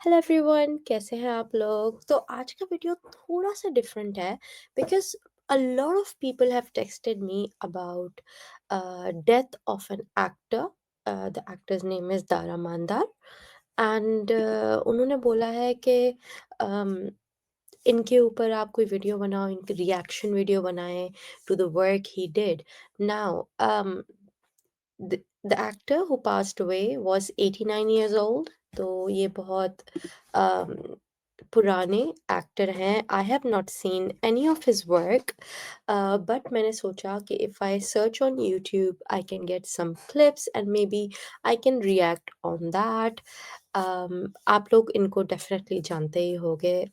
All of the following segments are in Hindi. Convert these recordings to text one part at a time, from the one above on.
हेलो एवरीवन, कैसे हैं आप लोग? तो आज का वीडियो थोड़ा सा डिफरेंट है because a lot of people have texted me about death of an actor. The actor's name is Dara Mandar and उन्होंने बोला है कि um, इनके ऊपर आप कोई वीडियो बनाओ, इनके रिएक्शन वीडियो बनाएं to the work he did. Now the actor who passed away was 89 years old. तो ये बहुत um, पुराने एक्टर हैं. I have not seen any of his work, but मैंने सोचा कि if I search on YouTube I can get some clips and maybe I can react on that. आप लोग इनको डेफिनेटली जानते ही होंगे.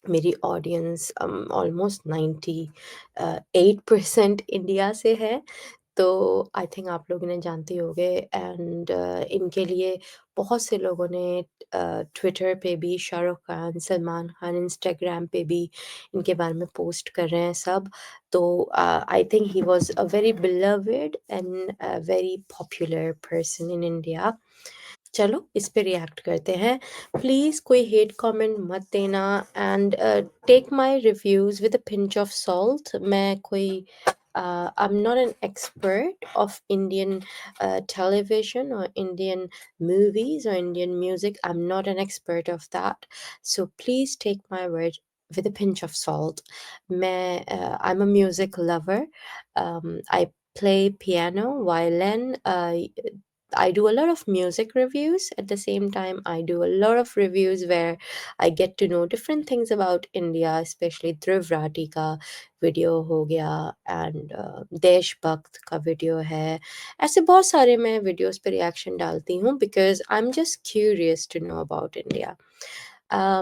मेरी ऑडियंस ऑलमोस्ट 98% इंडिया से है, तो आई थिंक आप लोग इन्हें जानते ही होंगे. एंड इनके लिए बहुत से लोगों ने ट्विटर पे भी, शाहरुख खान, सलमान खान, इंस्टाग्राम पे भी इनके बारे में पोस्ट कर रहे हैं सब. तो I think he was a very beloved and very popular person in India. चलो इस पे रिएक्ट करते हैं. प्लीज़ कोई हेट कमेंट मत देना and take my reviews with a pinch of salt. मैं कोई I'm not an expert of Indian television or Indian movies or Indian music. I'm not an expert of that. So please take my word with a pinch of salt. I'm a music lover. I play piano, violin. I do a lot of music reviews. At the same time, I do a lot of reviews where I get to know different things about India, especially Dhruv Rathi का वीडियो हो गया एंड देशभक्त का वीडियो है. ऐसे बहुत सारे मैं वीडियोस पे रिएक्शन डालती हूँ because I am just curious to know about India.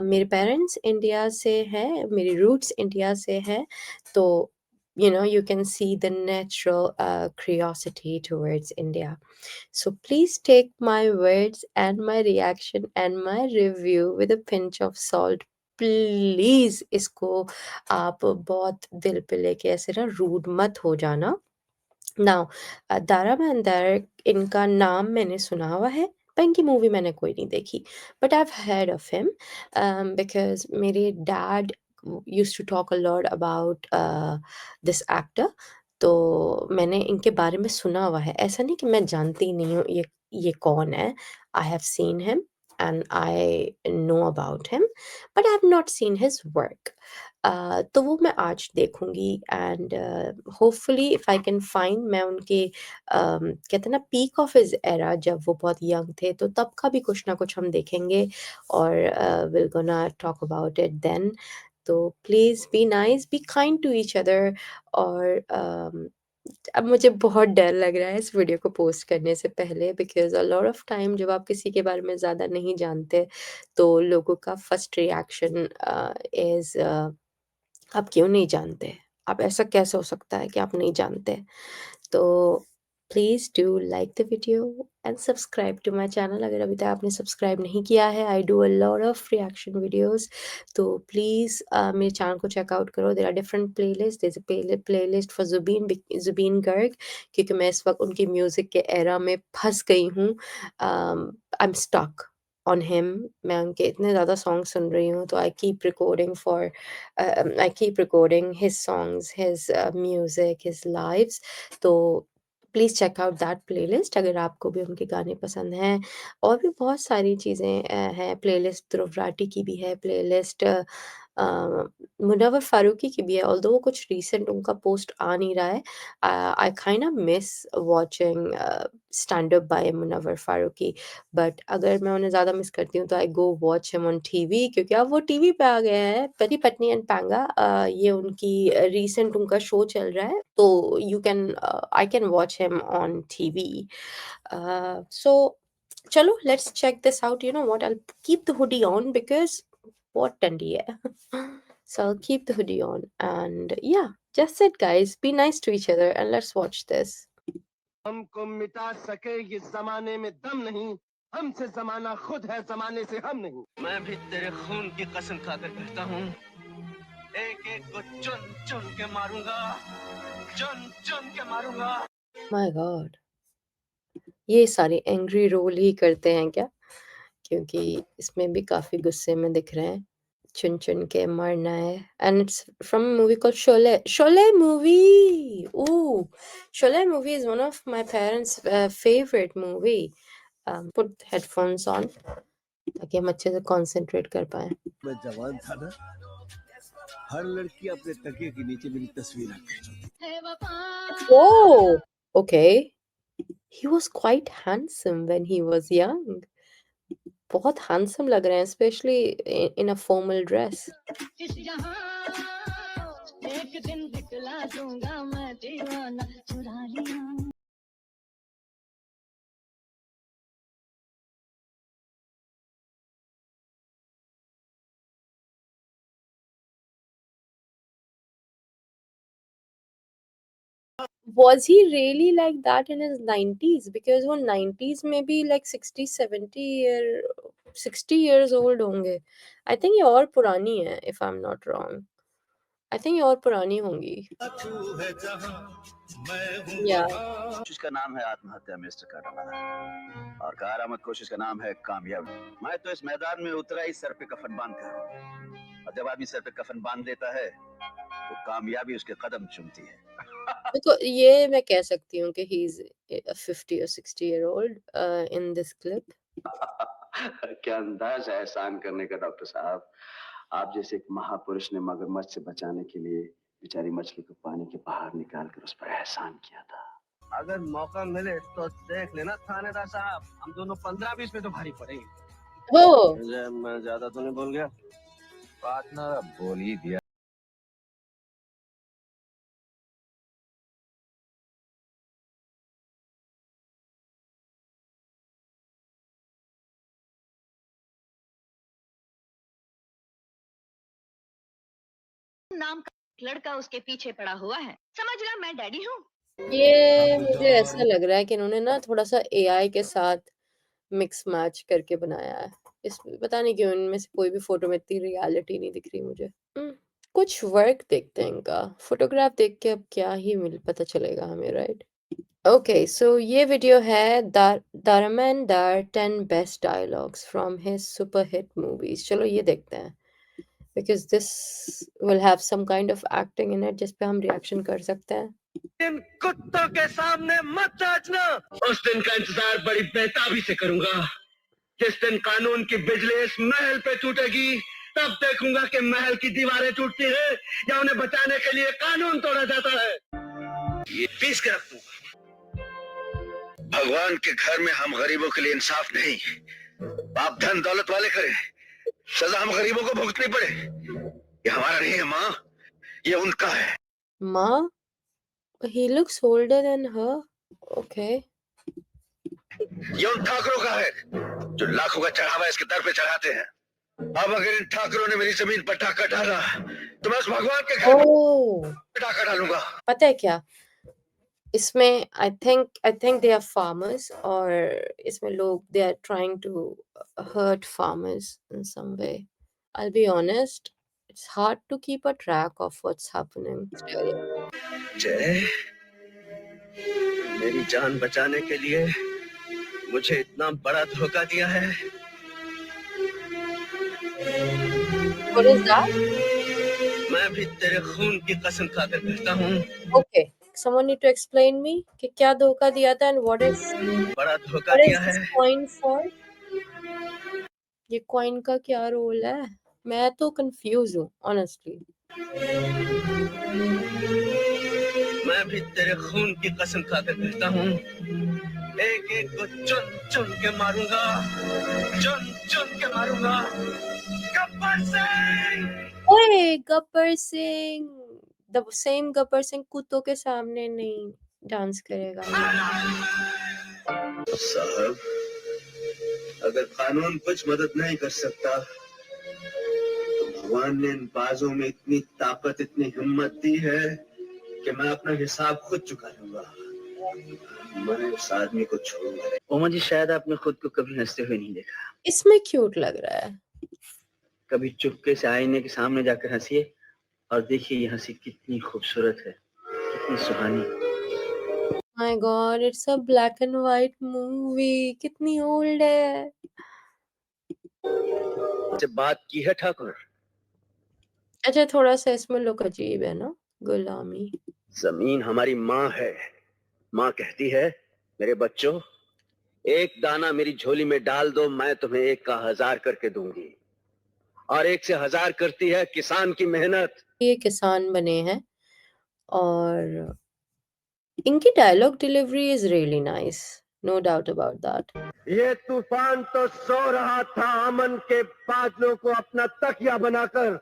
मेरे पेरेंट्स इंडिया से हैं, मेरी रूट्स इंडिया से हैं, तो you can see the natural curiosity towards India. So please take my words and my reaction and my review with a pinch of salt. Please इसको आप बहुत दिल पे लेके ऐसे ना रूड मत हो जाना. नाउ दारा मंदार, इनका नाम मैंने सुना हुआ है पर इनकी मूवी मैंने कोई नहीं देखी. But I have heard of him because मेरे dad used to talk a lot about this actor. तो मैंने इनके बारे में सुना हुआ है. ऐसा नहीं कि मैं जानती नहीं हूँ ये कौन है. I have seen him and I know about him but I have not seen his work. तो वो मैं आज देखूंगी and hopefully if I can find, मैं उनके कहते हैं ना पीक ऑफ हिज एरा, जब वो बहुत यंग थे, तो तब का भी कुछ ना कुछ हम देखेंगे और will gonna talk about it then. तो please be nice, be kind to each other. और अब मुझे बहुत डर लग रहा है इस वीडियो को पोस्ट करने से पहले because a lot of time जब आप किसी के बारे में ज़्यादा नहीं जानते तो लोगों का फर्स्ट रिएक्शन इज़ आप क्यों नहीं जानते? आप ऐसा कैसे हो सकता है कि आप नहीं जानते? तो please do like the video and subscribe to my channel. अगर अभी तक आपने सब्सक्राइब नहीं किया है, I do a lot of reaction videos. तो प्लीज़ मेरे चैनल को चेकआउट करो. There are different playlist. There is a playlist for Zubeen Garg, क्योंकि मैं इस वक़्त उनकी म्यूज़िक के एरा में फँस गई हूँ. I am stuck on him. मैं उनके इतने ज़्यादा सॉन्ग सुन रही हूँ, तो I keep recording his songs, his music, his lives. तो please check out that playlist अगर आपको भी उनके गाने पसंद हैं. और भी बहुत सारी चीज़ें हैं. प्लेलिस्ट ध्रुव राठी की भी है, प्लेलिस्ट मुनव्वर फारूकी की भी है. ऑल्दो वो कुछ रीसेंट उनका पोस्ट आ नहीं रहा है. I kind of miss watching stand up by Munawar Faruqui. But अगर मैं उन्हें ज़्यादा मिस करती हूँ तो I go watch him on TV, क्योंकि अब वो टीवी पे आ गए हैं. पति पत्नी एंड पैंगा, ये उनकी रीसेंट उनका शो चल रहा है, तो you can I can watch him on TV. So चलो let's check this out. You know what, I keep the hoodie on because बहुत ठंडी है. So I'll keep the hoodie on and yeah, just it guys, be nice to each other and let's watch this. हमको मिटा सके ये जमाने में दम नहीं, हमसे जमाना खुद है, जमाने से हम नहीं. मैं भी तेरे खून की कसम खाकर कहता हूँ, एक एक को चुन चुन के मारूंगा, चुन चुन के मारूंगा. My God, ये सारे एंग्री रोल ही करते हैं क्या? क्योंकि इसमें भी काफ़ी गुस्से में दिख रहे हैं। चुन-चुन के मरना है and it's from a movie called Sholay. Sholay movie! Ooh, Sholay movie is one of my parents' favorite movie. Put headphones on ताकि हम अच्छे से concentrate कर पाएँ। मैं जवान था ना, हर लड़की अपने तकिए के नीचे मेरी तस्वीर रख खींचती थी। Oh! Okay. He was quite handsome when he was young. बहुत handsome लग रहे हैं especially in a formal dress. इस यहाँ एक दिन दिखला दूंगा मैं दीवाना चुरा लिया। Was he really like that in his 90s? Because वो 90s में भी like 60, 70 year 60 years old होंगे. I think ये और पुरानी है if I'm not wrong. I think ये और पुरानी होंगी. Yeah. कोशिश का नाम है आत्महत्या मिस्टर काटावाला और कारामत कोशिश का नाम है कामयाबी। मैं तो इस मैदान में उतरा ही सर पे कफन बांध कर, और जब आदमी सर पे कफन बांध लेता है तो कामयाबी उसके कदम चूमती है। तो ये मैं कह सकती हूँ कि he is a 50 or 60 year old in this clip. क्या अंदाज है एहसान करने का डॉक्टर साहब। आप जैसे एक महापुरुष ने मगरमच्छ से बचाने के लिए बेचारी मछली को पानी के बाहर निकाल कर उस पर एहसान किया था। अगर मौका मिले तो देख लेना थानेदार साहब, हम दोनों 15-20 में तो भारी पड़ेंगे। Oh, मैं ज्यादा तो नहीं बोल गया? बात ना बोल ही दिया। नाम का लड़का उसके पीछे पड़ा हुआ है। समझ रहा मैं डैडी हूँ। ये मुझे ऐसा लग रहा है कि इन्होंने ना थोड़ा सा एआई के साथ मिक्स मैच करके बनाया है। इस पता नहीं क्यों इनमें से कोई भी फोटो में इतनी रियलिटी नहीं दिख रही मुझे। कुछ वर्क देखते हैं इनका। फोटोग्राफ देख के अब क्या ही मिल पता चलेगा हमें, राइट? ओके, सो ये वीडियो है दारमन दार 10 best dialogues from his super hit movies. चलो ये देखते हैं because this will have some kind of acting in it जिस पे हम रिएक्शन कर सकते हैं। इन कुत्तों के सामने मत नाचना। उस दिन का इंतजार बड़ी बेताबी से करूंगा जिस दिन कानून की बिजली इस महल पे टूटेगी। तब देखूंगा कि महल की दीवारें टूटती है या उन्हें बचाने के लिए कानून तोड़ा जाता है। ये पीस के रखूं। भगवान के घर में हम गरीबों के लिए इंसाफ नहीं, पाप धन दौलत वाले करें, सजा हम गरीबों को भुगतनी पड़े। ये हमारा नहीं है माँ, ये उनका है। माँ, he looks older than her. Okay. ये उन ठाकरों का है जो लाखों का चढ़ावा इसके दर पे चढ़ाते हैं। अब अगर इन ठाकरों ने मेरी जमीन पर डाका डाला तो मैं उस भगवान के घर Oh, में डाका डालूंगा। पता है क्या इसमें I think they are farmers और इसमें लोग they are trying to hurt farmers in some way. I'll be honest, it's hard to keep a track of what's happening still. जय, मेरी जान बचाने के लिए मुझे इतना बड़ा धोखा दिया है। What is that? मैं भी तेरे खून की कसम खाकर कहता हूँ, Okay, someone need to explain me कि क्या धोखा दिया था and बड़ा धोखा what दिया is है। this coin for? ये कॉइन का क्या रोल है? मैं तो कंफ्यूज हूँ ऑनेस्टली। मैं भी तेरे खून की कसम खाकर कहता हूँ, एक एक को चुन चुन के मारूंगा, चुन चुन के मारूंगा। गब्बर सिंह! ओए गब्बर सिंह, द सेम गब्बर सिंह कुत्तों के सामने नहीं डांस करेगा। साहब, अगर कानून कुछ मदद नहीं कर सकता तो भगवान ने इन बाजों में इतनी ताकत, इतनी हिम्मत दी है कि मैं अपना हिसाब खुद चुका लूंगा। मैं उस आदमी को छोड़ूंगा। ओमा जी, शायद आपने खुद को कभी हंसते हुए नहीं देखा। इसमें क्यूट लग रहा है। कभी चुपके से आईने के सामने जाकर हंसिए और देखिए ये हंसी कितनी खूबसूरत है, कितनी सुहानी। My God, it's a black and white movie. कितनी ओल्ड है। से बात की है ठाकुर? अच्छा, थोड़ा-सा इसमें लुक अजीब है ना, गुलामी। जमीन हमारी माँ है। माँ कहती है, मेरे बच्चों, एक दाना मेरी झोली में डाल दो, मैं तुम्हें 1 का 1000 करके दूंगी। और 1 से 1000 करती है किसान की मेहनत। ये किसान बने हैं और इनकी dialogue delivery is really nice, no doubt about that. ये तूफान तो सो रहा था अमन के बादलों को अपना तकिया बनाकर।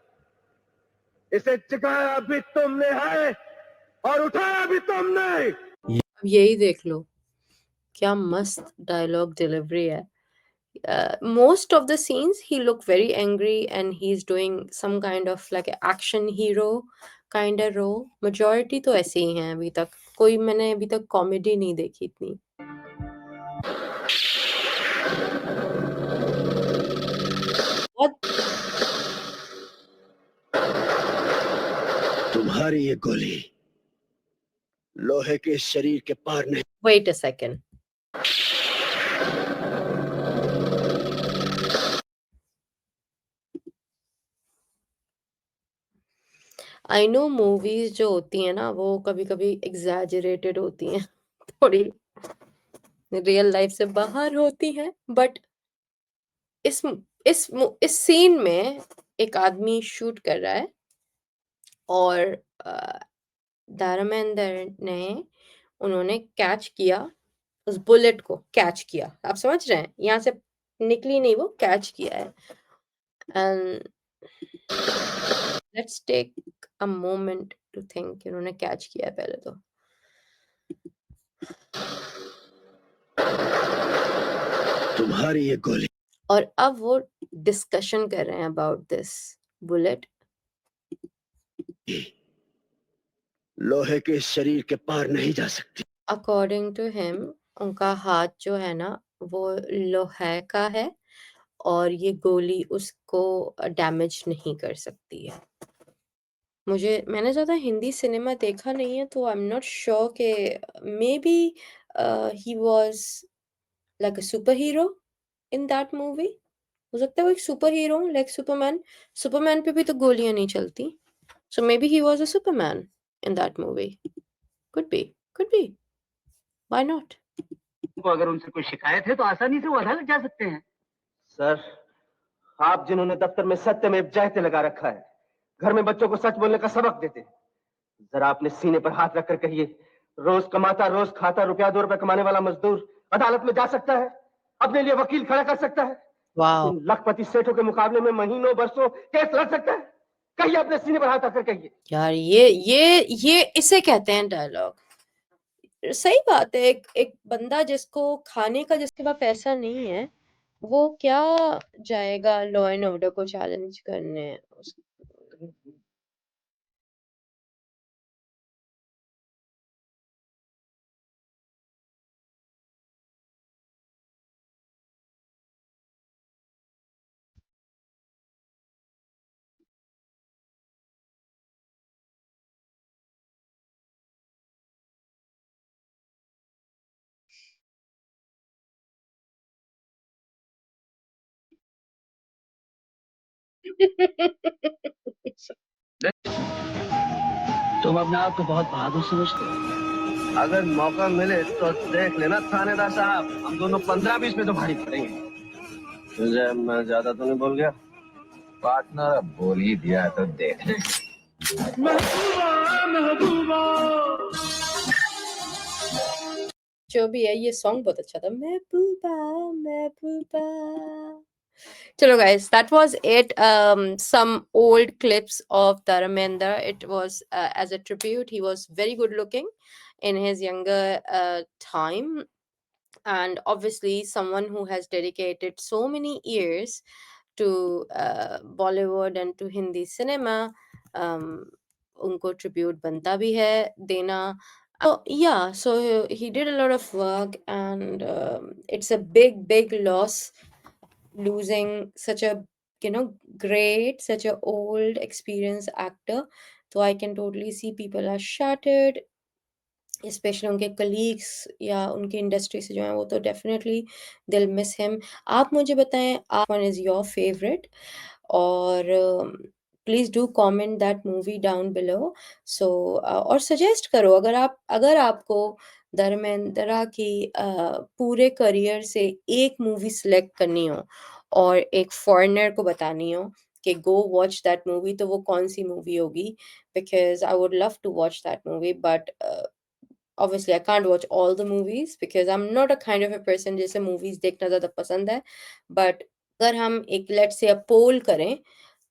इसे जगाया भी तुमने है और उठाया भी तुमने। अब यही देख लो, क्या मस्त डायलॉग डिलीवरी है। Most of the scenes he look very angry and he's doing some kind of like a action hero kind of role. Majority तो ऐसे ही हैं अभी तक, कोई मैंने अभी तक कॉमेडी नहीं देखी इतनी। बहुत। तुम्हारी ये गोली लोहे के शरीर के पार नहीं। Wait a second. I know movies जो होती हैं ना वो कभी-कभी एग्जैजरेटेड होती हैं थोड़ी रियल लाइफ से बाहर होती हैं, बट इस इस सीन में एक आदमी शूट कर रहा है और अ, धर्मेंद्र ने उन्होंने कैच किया, उस बुलेट को कैच किया। आप समझ रहे हैं? यहाँ से निकली नहीं, वो कैच किया है। And let's take a moment to think इन्होंने कैच किया है पहले तो। तुम्हारी ये गोली और अब वो डिस्कशन कर रहे हैं अबाउट दिस बुलेट। लोहे के शरीर के पार नहीं जा सकती। अकॉर्डिंग टू हिम उनका हाथ जो है ना वो लोहे का है और ये गोली उसको डैमेज नहीं कर सकती है। मैंने ज़्यादा हिंदी सिनेमा देखा नहीं है तो आई एम नॉट श्योर कि maybe he was like a super hero in that movie. हो सकता है वो एक super hero like Superman. Superman पे भी तो गोलियाँ नहीं चलती। So maybe he was a Superman in that movie. Could be, could be, why not? को अगर उनसे कोई शिकायत है तो आसानी से वो अदालत जा सकते हैं। सर, आप जिन्होंने दफ्तर में सत्यमेव जयते लगा रखा है, घर में बच्चों को सच बोलने का सबक देते, जरा अपने सीने पर हाथ रखकर कहिए, रोज कमाता रोज खाता रुपया 2 रुपए कमाने वाला मजदूर अदालत में जा सकता है, अपने लिए वकील खड़ा कर सकता है, वाओ! इन लखपति सेठों के मुकाबले में महीनों बरसों केस लड़ सकता है? कहिए, अपने सीने पर हाथ रखकर कहिए। यार ये इसे कहते हैं डायलॉग। सही बात है, एक एक बंदा जिसको खाने का जिसके पास पैसा नहीं है, वो क्या जाएगा लॉ एंड ऑर्डर को चैलेंज करने उस। तुम अपने आप को बहुत बहादुर समझते हो। अगर मौका मिले तो देख लेना थानेदार साहब, हम दोनों 15-20 में तो भारी पड़ेंगे। तुझे मैं ज्यादा तो नहीं बोल गया? पार्टनर बोल ही दिया तो देख ले। जो भी है ये सॉन्ग बहुत अच्छा था। महबूबा महबूबा। चलो guys, that was it. Some old clips of Dharmendra. It was as a tribute. He was very good looking in his younger time, and obviously someone who has dedicated so many years to Bollywood and to Hindi cinema. उनको tribute बनता भी है देना। Oh, yeah, so he did a lot of work, and it's a big loss losing such a, great, such a old, experienced actor. So I can totally see people are shattered. Specially उनके कलीग्स या उनकी इंडस्ट्री से जो हैं वो तो definitely they will miss him. आप मुझे बताएँ आप वन इज़ योर फ़ेवरेट और please do comment that movie down below. So और सजेस्ट करो अगर आपको धर्मेंद्र की पूरे करियर से एक मूवी सेलेक्ट करनी हो और एक फॉरेनर को बतानी हो कि गो वॉच दैट मूवी तो वो कौन-सी मूवी होगी? Because I would love to watch that movie, but obviously I can't watch all the movies because I'm not a kind of a person जैसे movies देखना ज़्यादा पसंद है। But अगर हम एक लेट्स से पोल करें,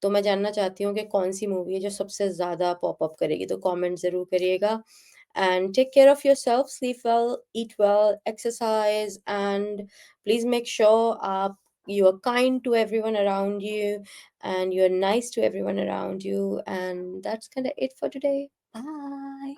तो मैं जानना चाहती हूँ कि कौन-सी मूवी है जो सबसे ज़्यादा पॉप अप करेगी, तो कमेंट ज़रूर करिएगा। And take care of yourself, sleep well, eat well, exercise, and please make sure you are kind to everyone around you and you're nice to everyone around you. And that's kind of it for today. Bye.